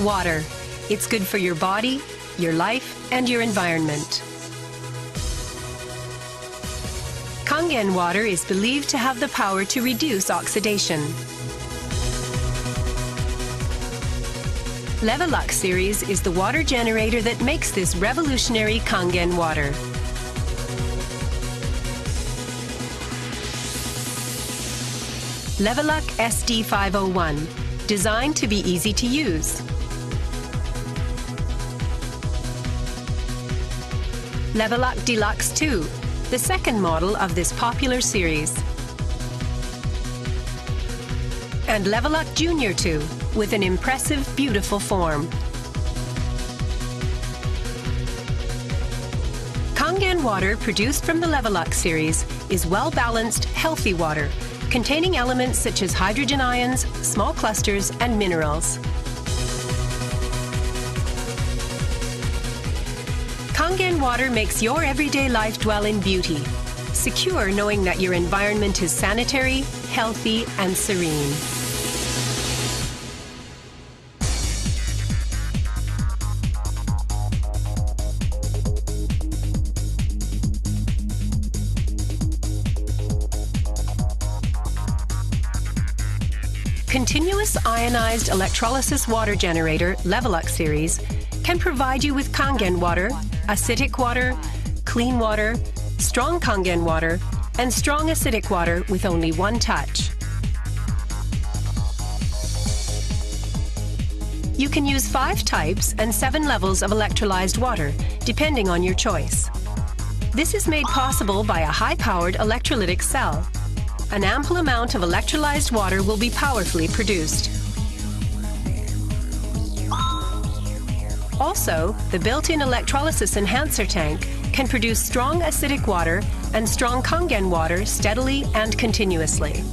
Water. It's good for your body, your life, and your environment. Kangen water is believed to have the power to reduce oxidation. Levelux series is the water generator that makes this revolutionary Kangen water. Levelux SD501, designed to be easy to use. Levelux Deluxe 2, the second model of this popular series. And Levelux Junior 2, with an impressive, beautiful form. Kangen water produced from the Levelux series is well-balanced, healthy water, containing elements such as hydrogen ions, small clusters, and minerals. Kangen water makes your everyday life dwell in beauty, secure knowing that your environment is sanitary, healthy, and serene. Continuous ionized electrolysis water generator Levelux series can provide you with Kangen water, acidic water, clean water, strong Kangen water, and strong acidic water with only one touch. You can use 5 types and 7 levels of electrolyzed water, depending on your choice. This is made possible by a high-powered electrolytic cell. An ample amount of electrolyzed water will be powerfully produced. Also, the built-in electrolysis enhancer tank can produce strong acidic water and strong Kangen water steadily and continuously.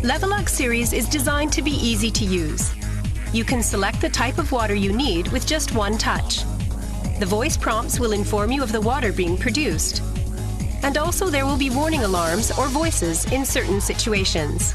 Levelux series is designed to be easy to use. You can select the type of water you need with just one touch. The voice prompts will inform you of the water being produced. And also there will be warning alarms or voices in certain situations.